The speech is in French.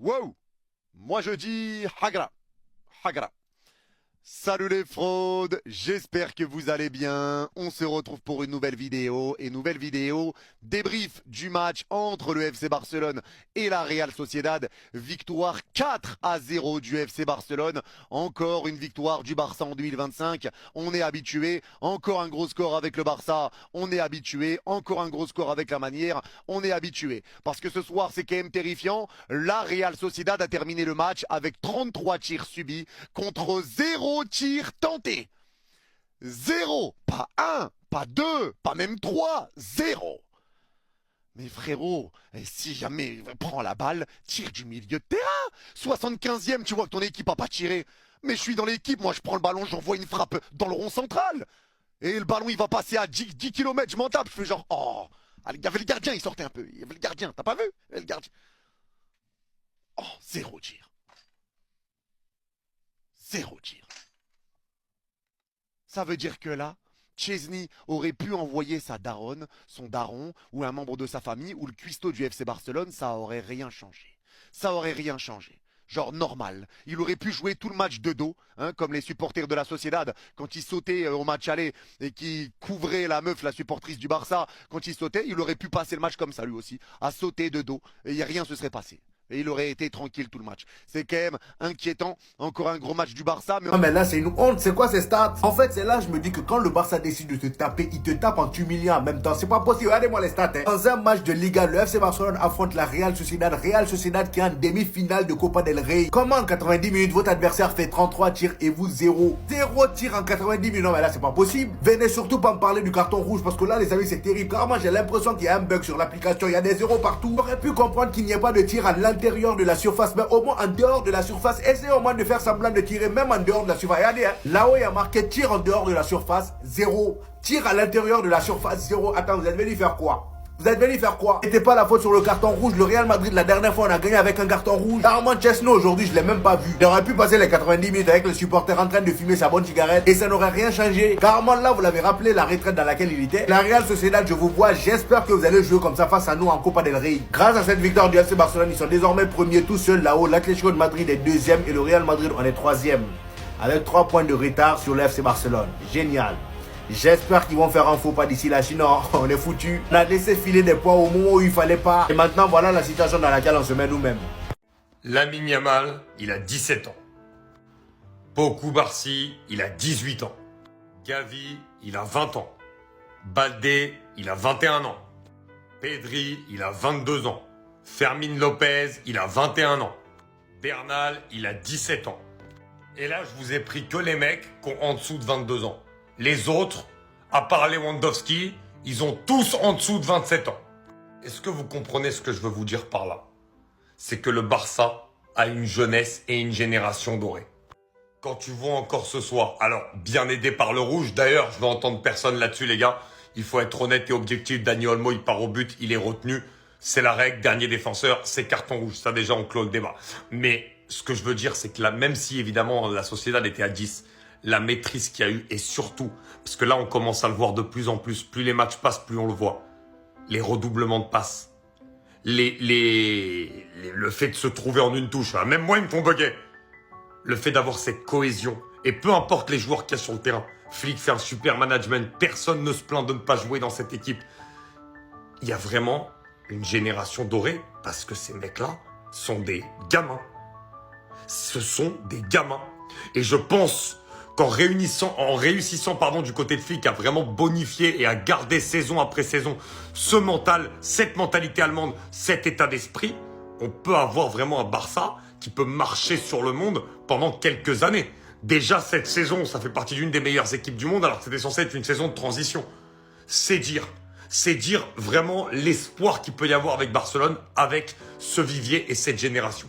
Wow! Moi je dis Hagra. Hagra. Salut les fraudes, j'espère que vous allez bien. On se retrouve pour une nouvelle vidéo. Et nouvelle vidéo, débrief du match entre le FC Barcelone et la Real Sociedad. Victoire 4-0 du FC Barcelone. Encore une victoire du Barça en 2025. On est habitué. Encore un gros score avec le Barça. On est habitué. Encore un gros score avec la manière. On est habitué. Parce que ce soir, c'est quand même terrifiant. La Real Sociedad a terminé le match avec 33 tirs subis contre 0 tirs tentés. 0, pas 1, pas 2, pas même 3, 0. Mais frérot, si jamais prends la balle, tire du milieu de terrain. 75e, tu vois que ton équipe n'a pas tiré. Mais je suis dans l'équipe, moi je prends le ballon, j'envoie une frappe dans le rond central. Et le ballon il va passer à 10 km, je m'en tape, je fais genre, oh, il y avait le gardien, il sortait un peu. Il y avait le gardien, t'as pas vu? Le gardien. Oh, 0 tir. 0 tir. Ça veut dire que là, Chesney aurait pu envoyer sa daronne, son daron, ou un membre de sa famille, ou le cuistot du FC Barcelone, ça aurait rien changé. Ça aurait rien changé. Genre normal. Il aurait pu jouer tout le match de dos, hein, comme les supporters de la Sociedad, quand ils sautaient au match aller et qui couvraient la meuf, la supportrice du Barça, quand ils sautaient, il aurait pu passer le match comme ça lui aussi, à sauter de dos, et rien ne se serait passé. Et il aurait été tranquille tout le match. C'est quand même inquiétant. Encore un gros match du Barça. Non mais là c'est une honte, c'est quoi ces stats? En fait c'est là je me dis que quand le Barça décide de te taper, il te tape en t'humiliant en même temps. C'est pas possible, regardez-moi les stats. Dans un match de Liga, le FC Barcelone affronte la Real Sociedad. Real Sociedad qui est en demi-finale de Copa del Rey. Comment en 90 minutes votre adversaire fait 33 tirs et vous 0? 0 tirs en 90 minutes, non mais là c'est pas possible. Venez surtout pas me parler du carton rouge parce que là les amis c'est terrible. Carrément j'ai l'impression qu'il y a un bug sur l'application, il y a des zéros partout. J'aurais pu comprendre qu'il n'y ait pas de tir à l'intérieur de la surface, mais au moins en dehors de la surface, essayez au moins de faire semblant de tirer même en dehors de la surface. Regardez, hein, là-haut il y a marqué tir en dehors de la surface, 0. Tir à l'intérieur de la surface, 0. Attends, vous êtes venu faire quoi? Vous êtes venu faire quoi? C'était pas la faute sur le carton rouge. Le Real Madrid, la dernière fois, on a gagné avec un carton rouge. Carrément, Chesney, aujourd'hui, je l'ai même pas vu. Il aurait pu passer les 90 minutes avec le supporter en train de fumer sa bonne cigarette et ça n'aurait rien changé. Carrément, là, vous l'avez rappelé, la retraite dans laquelle il était. La Real Sociedad, je vous vois. J'espère que vous allez jouer comme ça face à nous en Copa del Rey. Grâce à cette victoire du FC Barcelone, ils sont désormais premiers tout seuls là-haut. L'Atlético de Madrid est deuxième et le Real Madrid, on est troisième. Avec 3 points de retard sur le FC Barcelone. Génial. J'espère qu'ils vont faire un faux pas d'ici là, sinon on est foutu. On a laissé filer des points au moment où il fallait pas. Et maintenant voilà la situation dans laquelle on se met nous-mêmes. Lamine Yamal, il a 17 ans. Poku Barsi, il a 18 ans. Gavi, il a 20 ans. Baldé, il a 21 ans. Pedri, il a 22 ans. Fermin Lopez, il a 21 ans. Bernal, il a 17 ans. Et là, je vous ai pris que les mecs qui ont en dessous de 22 ans. Les autres, à part Lewandowski, ils ont tous en dessous de 27 ans. Est-ce que vous comprenez ce que je veux vous dire par là? C'est que le Barça a une jeunesse et une génération dorée. Quand tu vois encore ce soir, alors bien aidé par le rouge, d'ailleurs, je vais entendre personne là-dessus les gars, il faut être honnête et objectif, Dani Olmo il part au but, il est retenu, c'est la règle, dernier défenseur, c'est carton rouge, ça déjà on clôt le débat. Mais ce que je veux dire c'est que là, même si évidemment la Sociedad était à 10, la maîtrise qu'il y a eu et surtout, parce que là on commence à le voir de plus en plus, plus les matchs passent, plus on le voit, les redoublements de passes, le fait de se trouver en une touche, hein, même moi ils me font bugger, le fait d'avoir cette cohésion, et peu importe les joueurs qu'il y a sur le terrain, Flick fait un super management, personne ne se plaint de ne pas jouer dans cette équipe, il y a vraiment une génération dorée, parce que ces mecs-là sont des gamins, ce sont des gamins, et je pense qu'en réussissant du côté de Flick à vraiment bonifier et à garder saison après saison ce mental, cette mentalité allemande, cet état d'esprit, on peut avoir vraiment un Barça qui peut marcher sur le monde pendant quelques années. Déjà cette saison, ça fait partie d'une des meilleures équipes du monde alors que c'était censé être une saison de transition. C'est dire vraiment l'espoir qu'il peut y avoir avec Barcelone, avec ce vivier et cette génération.